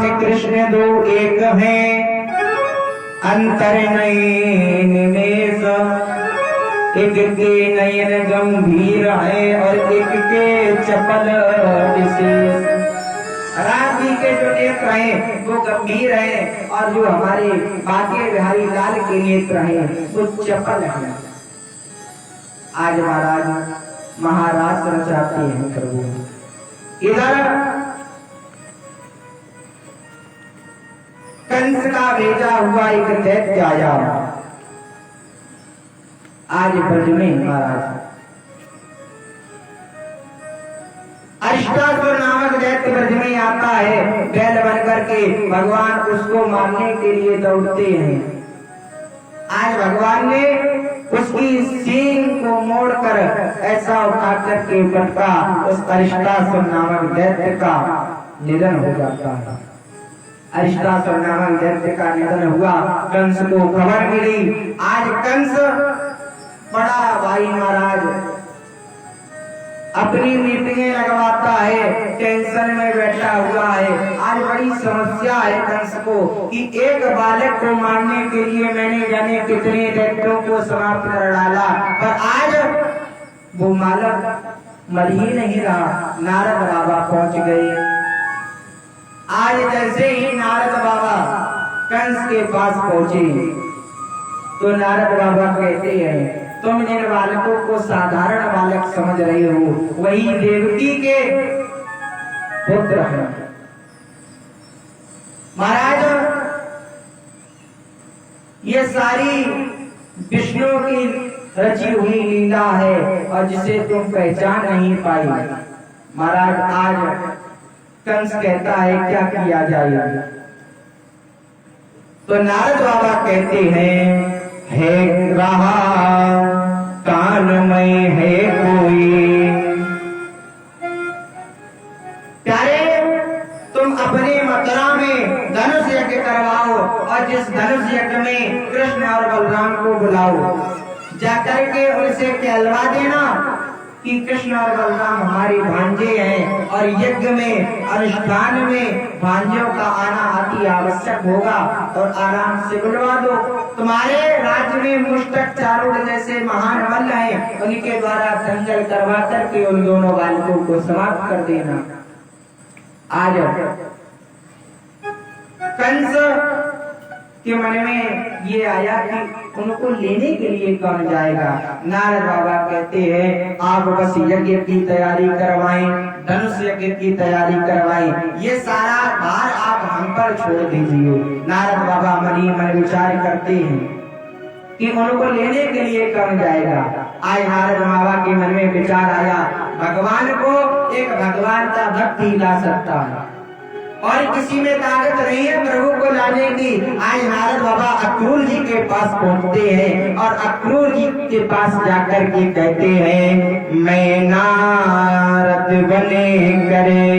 बलराम कृष्ण दो एक हैं, अंतर नहीं निमेष। एक के नयन गंभीर है और एक के चपल विशेष। राम जी के जो नेत्र हैं वो गंभीर हैं और जो हमारे बांके बिहारी लाल के नेत्र हैं वो चपल हैं। आज महाराज रचाते हैं प्रभु। इधर कंस का भेजा हुआ एक दैत्य आया आज ब्रज में। महाराज अष्टासुर नामक दैत्य ब्रज में आता है, बैल बन करके भगवान उसको मारने के लिए दौड़ते हैं। आज भगवान ने उसकी सींग को मोड़कर ऐसा उठा करके पटका, उस अरिष्टासुर नामक दैत्य का निधन हो जाता है। अरिष्टासुर नामक दैत्य का निधन हुआ, कंस को खबर मिली। आज कंस बड़ा भाई महाराज अपनी मीटिंगें लगवाता है, टेंशन में बैठा हुआ है। आज बड़ी समस्या है कंस को कि एक बालक को मारने के लिए मैंने जाने कितने दैत्यों को समाप्त कर डाला, पर आज वो बालक मर ही नहीं रहा। नारद बाबा पहुंच गए। आज जैसे ही नारद बाबा कंस के पास पहुंचे तो नारद बाबा कहते हैं, तुम जिन बालकों को साधारण बालक समझ रहे हो वही देवकी के पुत्र हैं। महाराज ये सारी विष्णु की रची हुई लीला है और जिसे तुम पहचान नहीं पाई। महाराज आज कंस कहता है क्या किया जाए? तो नारद बाबा कहते हैं, है रहा कान में है कोई। प्यारे तुम अपने मथुरा में धनुष यज्ञ करवाओ और जिस धनुष यज्ञ में कृष्ण और बलराम को बुलाओ, जाकर के उनसे कहलवा देना कि कृष्ण और बलराम हमारे भांजे हैं और यज्ञ में अनुष्ठान में भांजों का आना अति आवश्यक होगा और आराम से बुलवा दो। तुम्हारे राज्य में मुष्टक चारुड़ जैसे महान मल्ल हैं, उनके द्वारा दंगल करवा करके उन दोनों बालकों को समाप्त कर देना। आज कंस के मन में ये आया कि उनको लेने के लिए कौन जाएगा। नारद बाबा कहते हैं, आप बस यज्ञ की तैयारी करवाएं, धनुष यज्ञ की तैयारी करवाएं, ये सारा भार आप हम पर छोड़ दीजिए। नारद बाबा मन ही मन विचार करते हैं कि उनको लेने के लिए कौन जाएगा। आज नारद बाबा के मन में विचार आया, भगवान को एक भगवान का भक्त ही ला सकता है और किसी में ताकत नहीं है प्रभु को लाने की। आज नारद बाबा अक्रूर जी के पास पहुंचते हैं और अक्रूर जी के पास जाकर के कहते हैं, मैं नारद बने करे,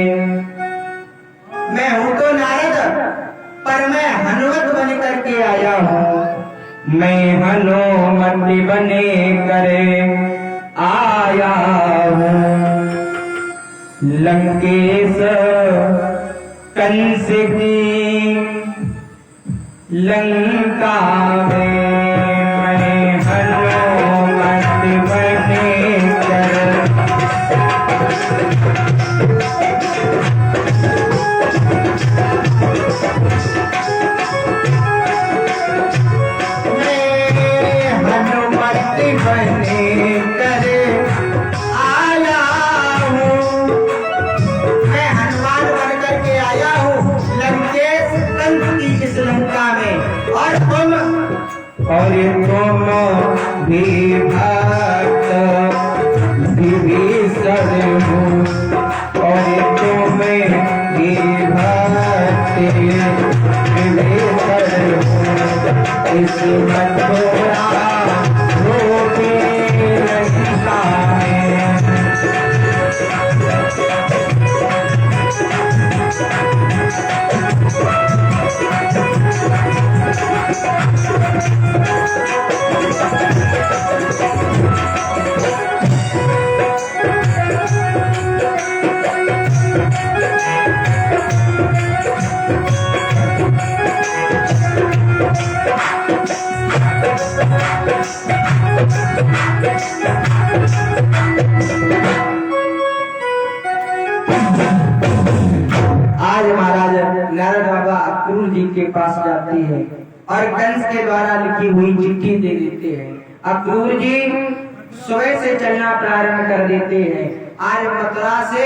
मैं हूं तो नारद पर मैं हनुमत बन करके आया हूँ। मैं हनुमत बने करे आया हूँ। लंकेश कंस की लंका में मैं हनुमत बने कर। मैं हनुमत बने कर आया हूँ। मैं हनुमान बन करके आया हूँ लंकेश कंस की इस लंका में और तुम भी भक्त विभीषण हो और तुम भी भक्त विभीषण हो। इस मथुरा रोके रखता है। आज महाराज नारद बाबा अक्रूर जी के पास जाते हैं और कंस के द्वारा लिखी हुई चिट्ठी दे देते हैं। अक्रूर जी सुबह से चलना प्रारंभ कर देते हैं। आज मथुरा से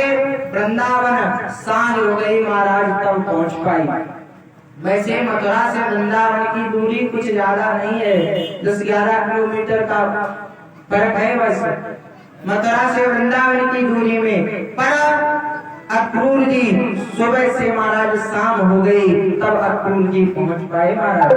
वृंदावन सांझ हो गई महाराज तब पहुंच पाई। वैसे मथुरा से वृंदावन की दूरी कुछ ज्यादा नहीं है, 10-11 किलोमीटर का फर्क है बस मथुरा से वृंदावन की दूरी में। पर अक्रूर जी सुबह से महाराज शाम हो गई तब अक्रूर जी पहुंच पाए। महाराज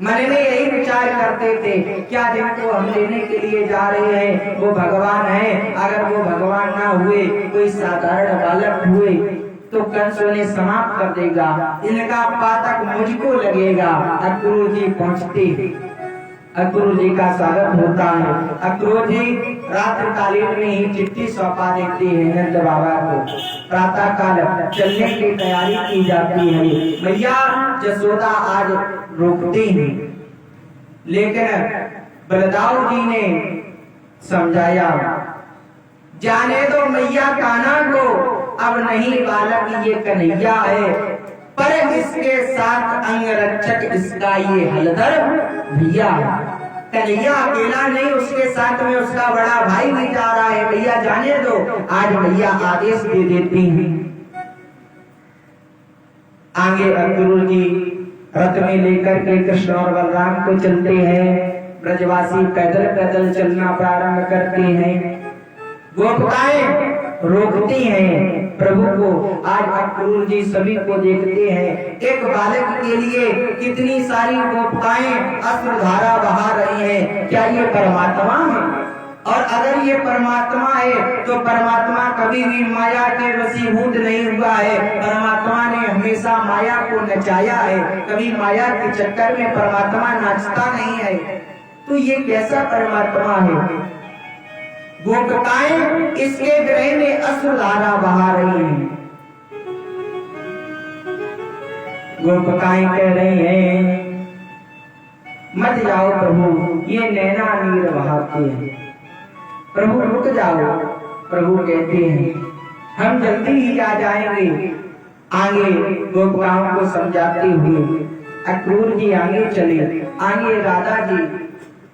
मन में यही विचार करते थे, क्या जिनको हम लेने के लिए जा रहे हैं वो भगवान है, अगर वो भगवान ना हुए कोई साधारण बालक हुए तो कंस उन्हें समाप्त कर देगा, इनका पातक मुझको लगेगा। अक्रूर जी पहुंचते, अक्रूर जी का स्वागत होता है। अक्रूर जी रात्रि कालीन में ही चिट्ठी सौंपा देते हैं नंद बाबा को। प्रातः काल चलने की तैयारी की जाती है। मैया जसोदा आज रोकती हैं, लेकिन बलदाऊ जी ने समझाया, जाने दो मैया कान्हा को, अब नहीं बालक ये कन्हैया है, पर इसके साथ अंगरक्षक इसका ये हलधर भैया। कन्हैया अकेला नहीं, उसके साथ में उसका बड़ा भाई भी जा रहा है, भैया जाने दो। आज भैया आदेश दे देती हैं। आगे अक्रूर जी रथ में लेकर के कृष्ण और बलराम को चलते हैं। ब्रजवासी पैदल पैदल चलना प्रारंभ करते हैं। गोपिकाएं रोकती हैं प्रभु को। आज अक्रूर जी सभी को देखते हैं। एक बालक के लिए कितनी सारी गोपिकाएं अश्रुधारा बहा रही हैं। क्या ये परमात्मा है? और अगर ये परमात्मा है तो परमात्मा कभी भी माया के वशीभूत नहीं हुआ है। परमात्मा ने हमेशा माया को नचाया है, कभी माया के चक्कर में परमात्मा नाचता नहीं है। तो ये कैसा परमात्मा है? गोपिकाएं इसके विरह में अश्रुधारा बहा रही हैं। गोपिकाएं कह रही हैं, मत जाओ प्रभु, ये नैना नीर बहाते हैं, प्रभु रुक जाओ। प्रभु कहते हैं, हम जल्दी ही आ जाएंगे। आगे गोपिकाओं को समझाते हुए अक्रूर जी आगे चले। आगे राधा जी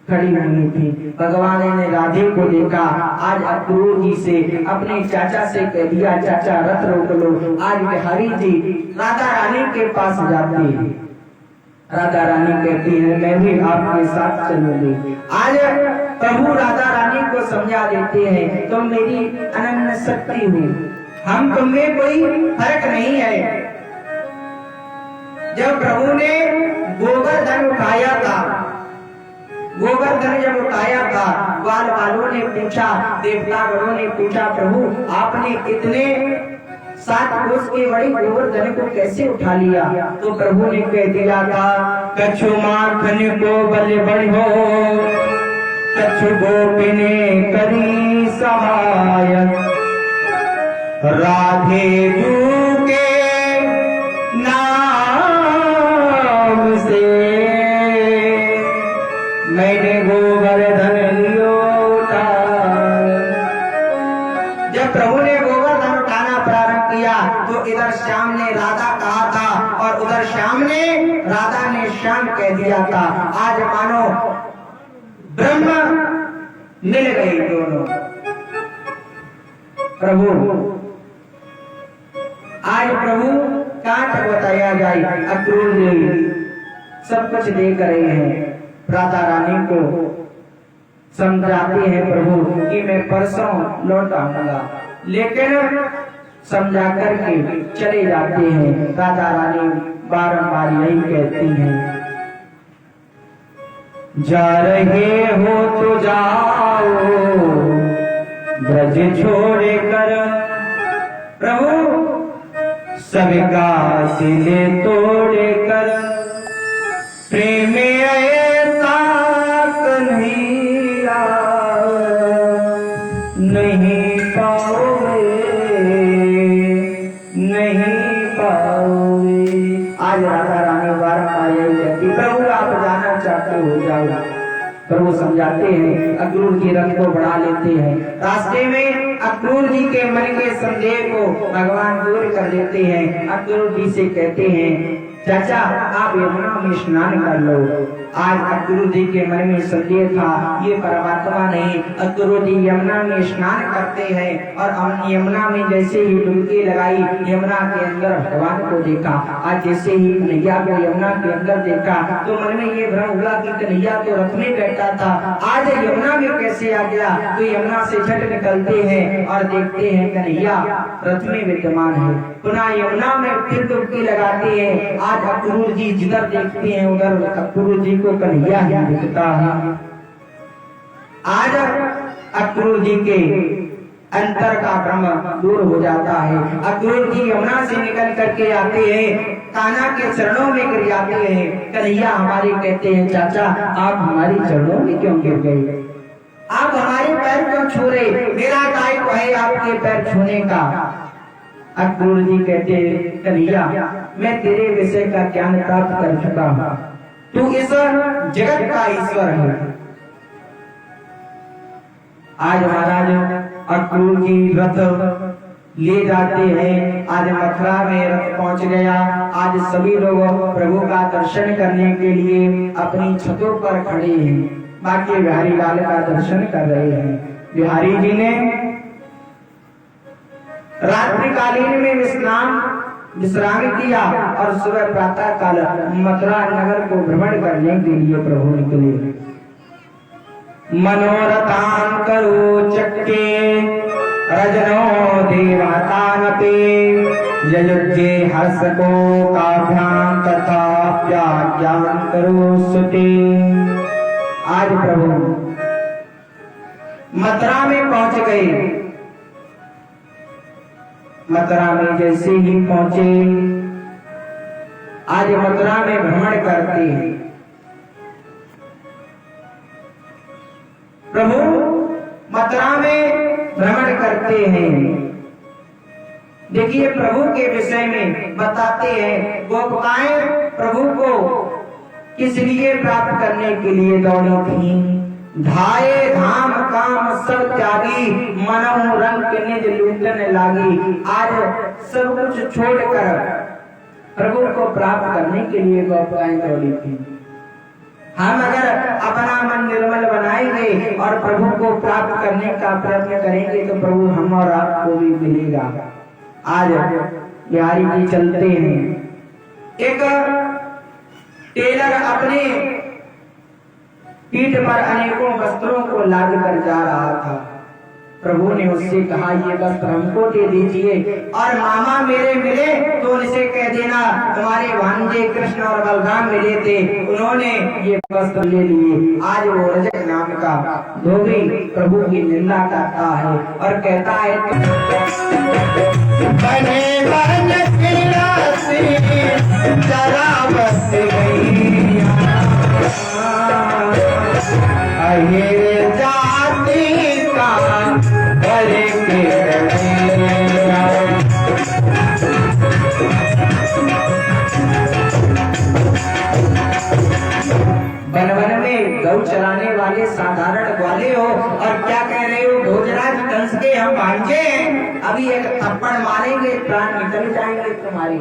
खड़ी हुई थी। भगवान ने राधे को देखा। आज अक्रूर जी से अपने चाचा से कह दिया, चाचा रथ रोक लो। आज बिहारी जी राधा रानी के पास जाते हैं। राधा रानी कहती है, मैं भी आपके साथ चलूंगी। आज प्रभु राधा रानी को समझा देते हैं, तुम मेरी अनन्य शक्ति हो, हम तुम में कोई फर्क नहीं है। जब प्रभु ने गोवर्धन उठाया था, गोवर्धन जब उठाया था, ग्वाल वालों ने पूछा, देवतागणों ने पूछा, प्रभु आपने इतने 7 कोस के बड़े गोवर्धन को कैसे उठा लिया? तो प्रभु ने कह दिया था, कछु माखन को बल बढ़ो, कछु गोपिने करी सहाय, राधे जू के नाम से मैंने गोवर्धन लियो था। जब प्रभु ने गोवर्धन उठाना प्रारंभ किया तो इधर श्याम ने राधा कहा था और उधर श्याम ने राधा ने श्याम कह दिया था। आज मानो ब्रह्म मिल गई दोनों। प्रभु आज प्रभु कांट बताया जाए। अक्रूर जी सब कुछ देख रहे हैं। राधा रानी को समझाते हैं प्रभु कि मैं परसों लौट आऊंगा, लेकिन समझा करके चले जाते हैं। राधा रानी बारंबार यही कहती हैं, जा रहे हो तो जाओ ब्रज छोड़ कर, प्रभु सबका सिले तोड़ कर, प्रेम ऐसा कन्हैया नहीं पाओगे, नहीं पाओगे। आज राधा रानी बारंबार यही कहती, प्रभु आप जाना चाहते हो जाओ। प्रभु समझाते हैं, अक्रूर जी रथ को बढ़ा लेते हैं। रास्ते में अक्रूर जी के मन के संदेह को भगवान दूर कर देते हैं। अक्रूर जी से कहते हैं, चाचा आप यमुना में स्नान कर लो। आज अक्रूर जी के मन में संदेह था, ये परमात्मा नहीं। अक्रूर जी यमुना में स्नान करते हैं और हम यमुना में जैसे ही डुबकी लगाई, यमुना के अंदर भगवान को देखा। आज जैसे ही कन्हैया को यमुना के अंदर देखा तो मन में ये भ्रम हुआ कि कन्हैया तो रथ में बैठा था, आज यमुना में कैसे आ गया। तो यमुना से झट निकलते हैं और देखते हैं कन्हैया रथ में विद्यमान है। पुनः यमुना में फिर डुबकी लगाते हैं। आज अक्रूर जी जिधर देखते हैं उधर अक्रूर जी को कन्हैया ही दिखता है। आज अक्रूर जी के अंतर का भ्रम दूर हो जाता है। अक्रूर जी यमुना से निकल करके आते हैं, कान्हा के चरणों में गिर जाते हैं। कन्हैया हमारे कहते हैं, चाचा आप हमारी चरणों में क्यों गिर गए, आप हमारे पैर क्यों छू रहे, मेरा दायित्व है आपके पैर छूने का। अक्रूर जी कहते हैं, कन्हैया मैं तेरे विषय का ज्ञान प्राप्त कर चुका हूँ, तू इस जगत का ईश्वर है। आज महाराज अक्रूर जी रथ ले जाते हैं। आज मथुरा में रथ पहुंच गया। आज सभी लोग प्रभु का दर्शन करने के लिए अपनी छतों पर खड़े हैं। बाकी बिहारी लाल का दर्शन कर रहे हैं। बिहारी जी ने रात्रिकालीन में विश्राम किया और सुबह प्रातः काल मथुरा नगर को भ्रमण करने के लिए प्रभु निकले। मनोरथान करो चक्के रजनो देवतान पे ययुज्ञे हर्ष को काभ्याम तथा ज्ञान करो सुते। आज प्रभु मथुरा में पहुंच गए। मथुरा में जैसे ही पहुंचे, आज मथुरा में भ्रमण करते हैं। प्रभु मथुरा में भ्रमण करते हैं। देखिए प्रभु के विषय में बताते हैं, गोपिकाएं प्रभु को किस लिए प्राप्त करने के लिए दौड़ी थी। धाये धाम काम सब त्यागी, मनों रंग निज लूटन लागी। आज सब कुछ छोड़कर प्रभु को प्राप्त करने के लिए गोपिकाएं दौड़ी थी। हम अगर अपना मन निर्मल बनाएंगे और प्रभु को प्राप्त करने का प्रयत्न करेंगे तो प्रभु हम और आपको भी मिलेगा। आज बिहारी जी चलते हैं। एक टेलर अपने पीठ पर अनेकों वस्त्रों को लाद कर जा रहा था। प्रभु ने उससे कहा, ये वस्त्र हमको दे दीजिए और मामा मेरे मिले तो उनसे कह देना तुम्हारे भांजे कृष्ण और बलराम मिले थे, उन्होंने ये वस्त्र ले लिए। आज वो रजक नाम का धोबी प्रभु की निंदा करता है और कहता है, बने बन जरा बस गई जाति का भरे वन वन में गौ चराने वाले साधारण ग्वाले हो और क्या कह रहे हो, भोजराज कंस के हम भांजे हैं, अभी एक थप्पड़ मारेंगे प्राण निकल जाएंगे तुम्हारी।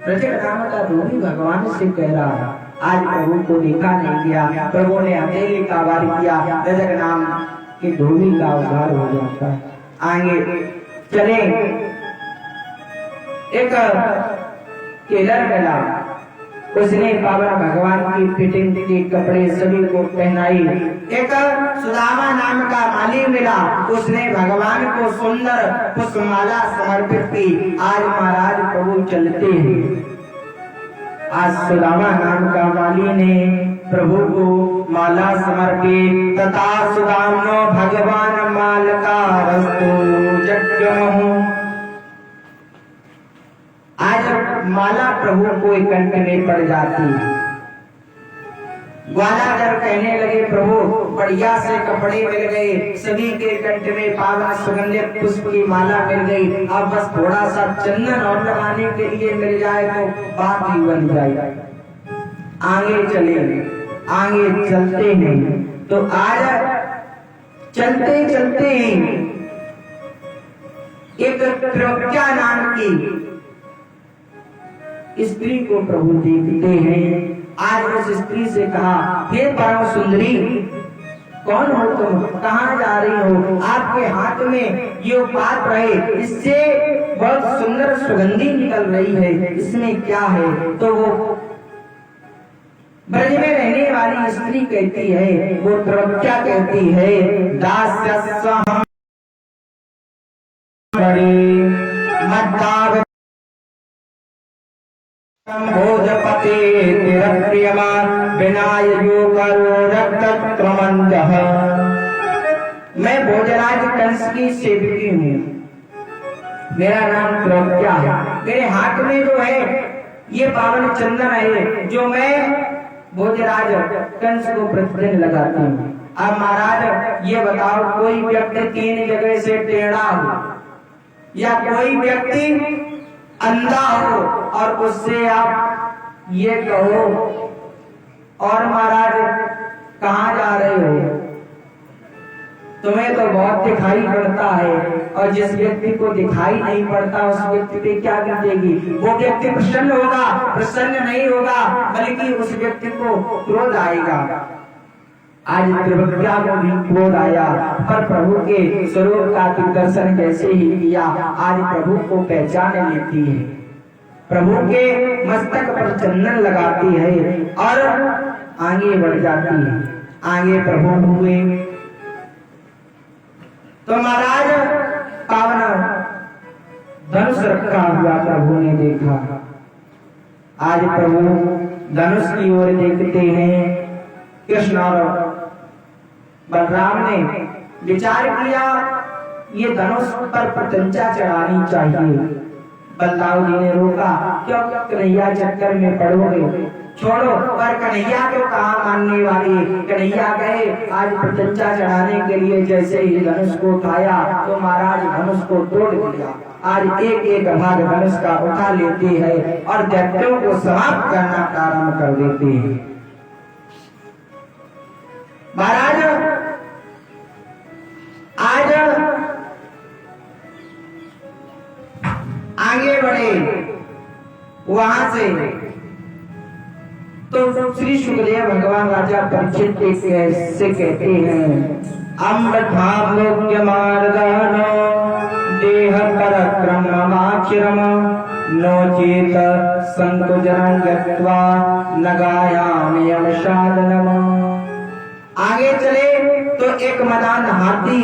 रजक नाम का धोबी भगवान से कह रहा है। आज प्रभु को देखा नहीं गया। प्रभु ने हथेली का वार किया, रजक नाम के धोबी का उद्धार हो जाता है। आगे चले, एक टेलर मिला, उसने पावन भगवान की फिटिंग के कपड़े सभी को पहनाई। एक सुदामा नाम का माली मिला, उसने भगवान को सुंदर पुष्पमाला समर्पित की। आज महाराज प्रभु चलते हैं। आज सुदामा नाम का माली ने प्रभु को माला समर्पित, तथा सुदामनो भगवान माल का रस्तु जग्गमहु। आज माला प्रभु को कंठ में पड़ जाती है। ग्वालाधर कहने लगे, प्रभु बढ़िया से कपड़े मिल गए, सभी के कंठ में पावन सुगंधित पुष्प की माला मिल गई। अब बस थोड़ा सा चंदन और लगाने के लिए मिल जाए तो बात ही बन जाए। आगे चले, आगे चलते हैं। तो आज चलते चलते एक त्रिवक्या नाम की स्त्री को प्रभु देखते हैं। आज उस स्त्री से कहा, हे परम सुंदरी, कौन हो तुम, कहाँ जा रही हो? आपके हाथ में ये पात्र है, इससे बहुत सुंदर सुगंधी निकल रही है, इसमें क्या है? तो वो ब्रज में रहने वाली स्त्री कहती है, वो त्रिवक्या कहती है, दास्यस्वहं मद्दाव भोजपते तिरप्रियमा विनायको करो रक्तक्रमंदः। मैं भोजराज कंस की सेवकी हूँ, मेरा नाम त्रिवक्या है। मेरे हाथ में जो है ये पावन चंदन है, जो मैं भोजराज कंस को प्रतिदिन लगाती हूँ। अब महाराज ये बताओ, कोई व्यक्ति 3 जगह से टेढ़ा हो या कोई व्यक्ति अंधा हो और उससे आप ये कहो, और महाराज कहाँ जा रहे हो, तुम्हें तो बहुत दिखाई पड़ता है, और जिस व्यक्ति को दिखाई नहीं पड़ता उस व्यक्ति पे क्या बीतेगी? वो व्यक्ति प्रसन्न होगा? प्रसन्न नहीं होगा, बल्कि उस व्यक्ति को क्रोध आएगा। आज त्रिवक्या को भी क्रोध आया, पर प्रभु के स्वरूप का दर्शन कैसे ही किया, आज प्रभु को पहचान लेती है, प्रभु के मस्तक पर चंदन लगाती है और आगे बढ़ जाती है। आगे प्रभु हुए तो महाराज पावन धनुष रखा हुआ प्रभु ने देखा। आज प्रभु धनुष की ओर देखते हैं। कृष्ण और बलराम ने विचार किया, ये धनुष पर पतंजा चढ़ानी चाहिए। बलराम जी ने रोका, क्यों कन्हैया चक्कर में पड़ोगे, छोड़ो। पर कन्हैया तो कहाँ मानने वाली। कन्हैया गए, आज पतंजा चढ़ाने के लिए जैसे ही धनुष को उठाया तो महाराज धनुष को तोड़ दिया। आज एक एक भाग धनुष का उठा लेते हैं और दैत्यों को समाप्त करना प्रारंभ कर देते हैं। महाराज आज आगे बढ़े, वहां से तो श्री सुखदेव भगवान राजा परीक्षित से कहते हैं, अमृतालोक्य मार्गानो देह परक्रममाचिरम नोचेत संकुचनं गत्वा नगायामयं साधनम। आगे चले तो एक मदान हाथी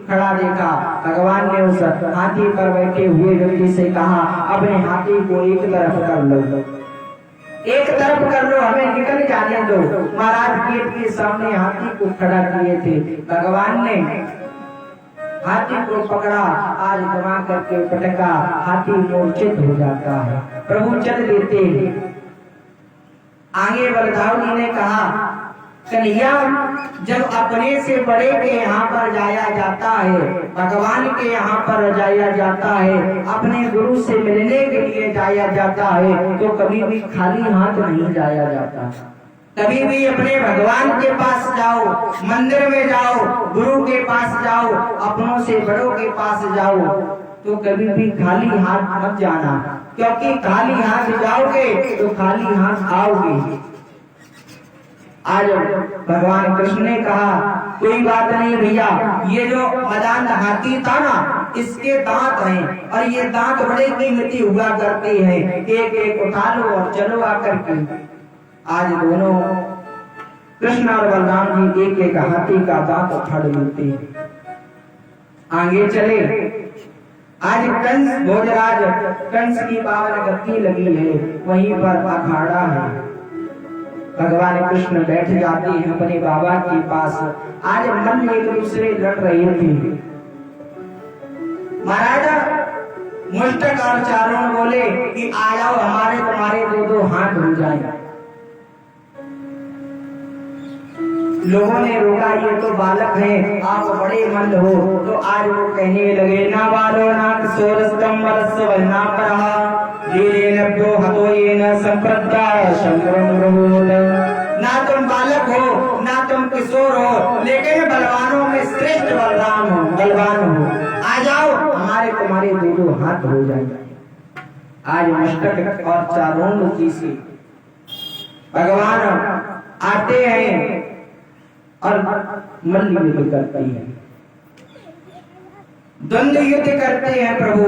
खड़ा देखा। भगवान ने उस हाथी पर बैठे हुए व्यक्ति से कहा, अपने हाथी को एक तरफ कर लो, एक तरफ कर लो, हमें निकल जाने दो। महाराज गेट के सामने हाथी को खड़ा किए थे। भगवान ने हाथी को पकड़ा, आज दबा करके पटका, हाथी मूर्छित हो जाता है। प्रभु चल देते हैं। आगे बलदाऊ जी ने कहा, कन्हैया जब अपने से बड़े के यहाँ पर जाया जाता है, भगवान के यहाँ पर जाया जाता है, अपने गुरु से मिलने के लिए जाया जाता है, तो कभी भी खाली हाथ नहीं जाया जाता। कभी भी अपने भगवान के पास जाओ, मंदिर में जाओ, गुरु के पास जाओ, अपनों से बड़ों के पास जाओ, तो कभी भी खाली हाथ मत जाना, क्योंकि खाली हाथ जाओगे तो खाली हाथ आओगे। आज भगवान कृष्ण ने कहा, कोई बात नहीं भैया, ये जो मदान हाथी था ना, इसके दांत हैं और ये दांत बड़े कीमती हुआ करते हैं, एक एक उठा लो और चलो आकर के। आज दोनों कृष्ण और बलराम जी एक एक हाथी का दांत उठा लेते। आगे चले, आज कंस भोजराज कंस की पावन गति लगी है, वहीं पर अखाड़ा है। भगवान कृष्ण बैठ जाते हैं अपने बाबा के पास। आज मन एक दूसरे लड़ रहे थे। महाराजा मुष्टक और चारों बोले कि आ जाओ, हमारे तुम्हारे दो दो हाथ हो जाए। लोगों ने रोका, ये तो बालक हैं, आप बड़े मंद हो। तो आज वो कहने लगे, ना बालो ना किशोरस्तम वरस्य वलना परहा, ये नभ्यो हतो ये न संप्रदा शंकरम प्रभुल। ना तुम बालक हो, ना तुम किशोर हो, लेकिन बलवानों में श्रेष्ठ बलवान हो। आ जाओ, हमारे तुम्हारे दो हाथ हो जाएंगे। आज मस्तक और चारों जी से भगवान आते हैं और मल्ल युद्ध करते हैं, द्वंद्व युद्ध करते हैं प्रभु।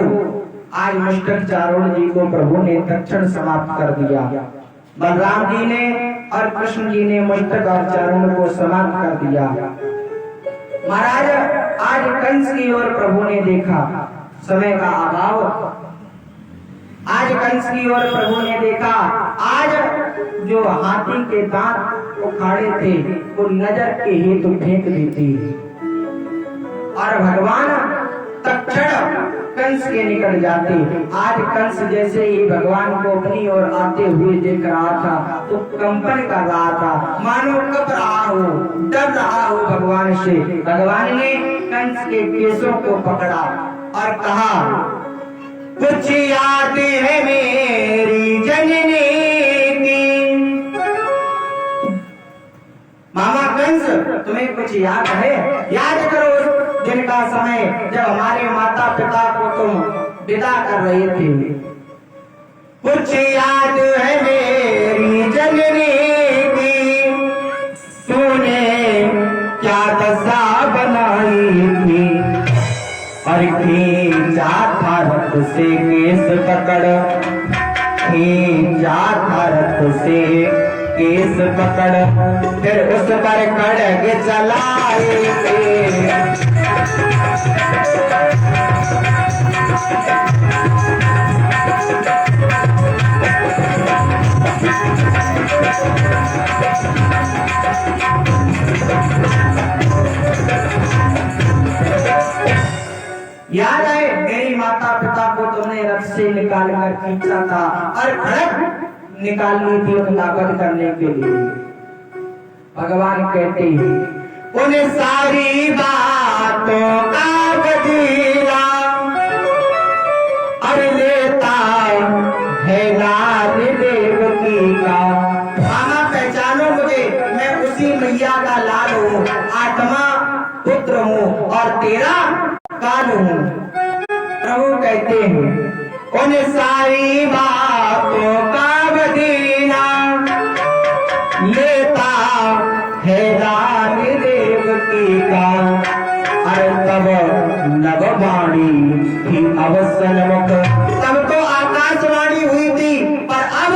आज मस्तक चारों जी को प्रभु ने तत्क्षण समाप्त कर दिया। बलराम जी ने और कृष्ण जी ने मस्तक और चारों को समाप्त कर दिया। महाराज आज कंस की ओर प्रभु ने देखा, समय का अभाव। आज कंस की ओर प्रभु ने देखा, आज जो हाथी के दांत उखाड़े थे वो नजर के हेतु फेंक देते और भगवान तत्क्षण कंस के निकट जाते। आज कंस जैसे ही भगवान को अपनी ओर आते हुए देख रहा था तो कंपन कर रहा था, मानो कब रहा हो, डर रहा हो भगवान से। भगवान ने कंस के केसों को पकड़ा और कहा, कुछ याद है मेरी जननी की। मामा कंस, तुम्हें कुछ याद है? याद करो दिन का समय जब हमारे माता पिता को तुम विदा कर रहे थे। कुछ याद है मेरी जननी की, तूने क्या दशा बनाई थी। और खींचा था रथ से केस पकड़, खींचा था रथ से केस पकड़, फिर उस पर खड़ग चलाए थे। याद है मेरी माता पिता को तुमने रथ से निकाल कर खींचा था और खड़ग निकालनी थी उन्हें करने के लिए। भगवान कहते हैं, उन सारी बातों का बदला और लेता है लाल देवकी का। मामा पहचानो मुझे, मैं उसी मैया का लाल हूँ, आत्मा पुत्र हूँ और तेरा काल हूँ। प्रभु कहते हैं, उन सारी बातों का बदला लेता है लाल देवकी का। अरे तब नववाणी थी अवसन्मुख, तब तो आकाशवाणी हुई थी, पर अब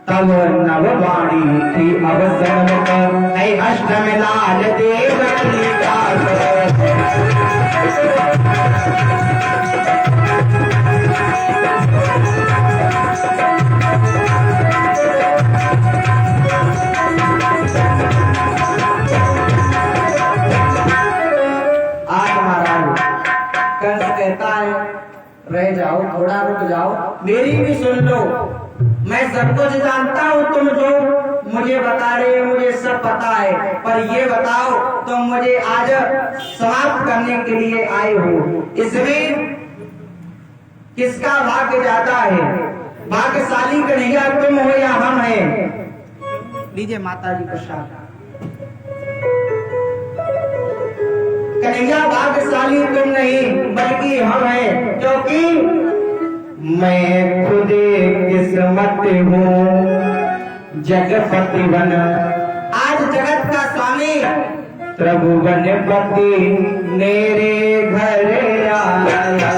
तब नववाणी थी अवसन्मुख। अष्टम लाल देवकी का। रह जाओ, थोड़ा रुक जाओ, मेरी भी सुन लो। मैं सब कुछ जानता हूँ, तुम जो मुझे बता रहे हो मुझे सब पता है, पर ये बताओ तुम मुझे आज समाप्त करने के लिए आए हो, इसमें किसका भाग्य ज्यादा है? भाग्यशाली कन्हैया तुम हो या हम हैं? लीजिए माता जी प्रसाद। कन्हैया भाग्यशाली तुम नहीं बल्कि हम हैं, क्योंकि मैं खुद किस्मत हूँ जगपति बन। आज जगत का स्वामी त्रिभुवनपति मेरे घर आया।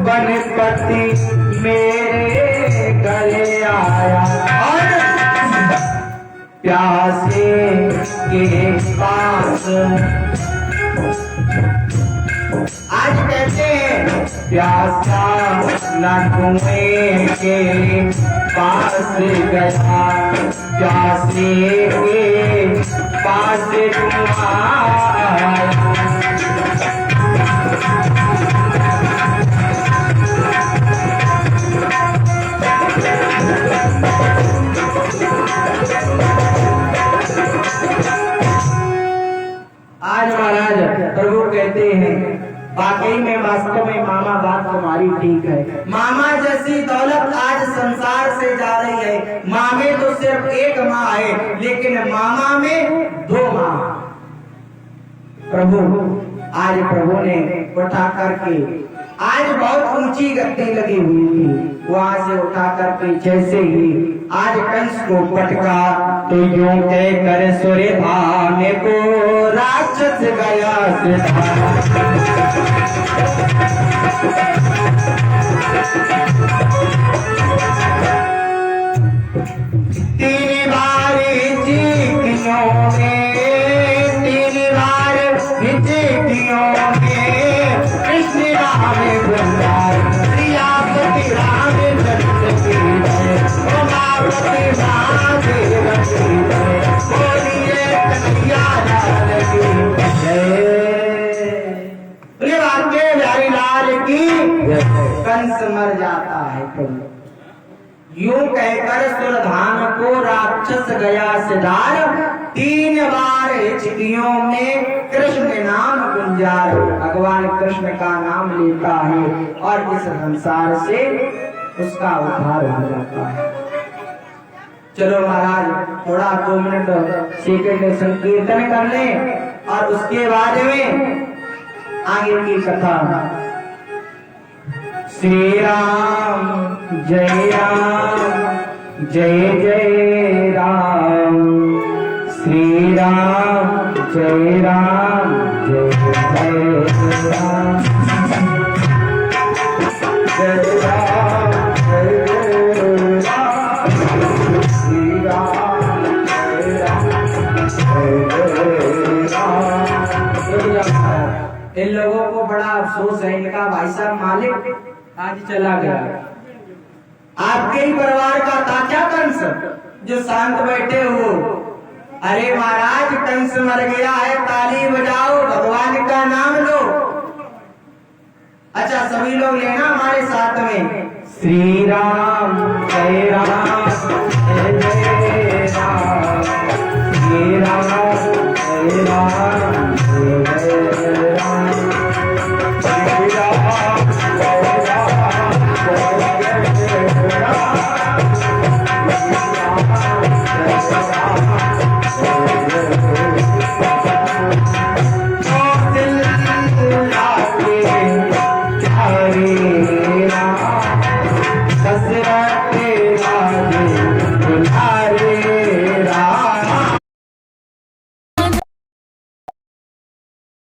बनपति मेरे गले आया और प्यासे के पास। आज कहते हैं प्यासा न कुएं के पास गया, प्यासे के पास तुम्हारा। वाकई में वास्तव में मामा बात तुम्हारी ठीक है। मामा जैसी दौलत आज संसार से जा रही है। माँ में तो सिर्फ एक माँ है, लेकिन मामा में 2 माँ। प्रभु आज प्रभु ने उठा करके, आज बहुत ऊंची गद्दी लगी हुई थी, वहां से उठा करके जैसे ही आज कंस को पटका तो यूं कह कर सूर्यधाम को राक्षस गया तीन बार जीतियों में, 3 बार जीतियों में कृष्ण राम गुंजार सियापति राम चंद्र की जय, उमापति महादेव की जय, बोलिए कन्हैया लाल की जय। बोले वाके बिहारी लाल की कंस मर जाता है। प्रभु यूं कहकर सुरधाम को राक्षस गया सिधार, 3 बार हिचकियों में कृष्ण नाम गुंजार। भगवान कृष्ण का नाम लेता है और इस संसार से उसका उद्धार हो जाता है। चलो महाराज थोड़ा 2 मिनट सेकंड संकीर्तन कर लें और उसके बाद में आगे की कथा। श्री राम जय राम जय जय राम, श्री राम जय राम जय जय राम, जय राम जय राम, श्री राम जय राम जय राम। इन लोगों को बड़ा अफसोस है, इनका भाई साहब मालिक आज चला गया। आपके ही परिवार का ताजा कंस जो शांत बैठे हो, अरे महाराज कंस मर गया है, ताली बजाओ, भगवान का नाम लो। अच्छा सभी लोग लेना हमारे साथ में, श्री राम जय राम जय जय राम, श्री राम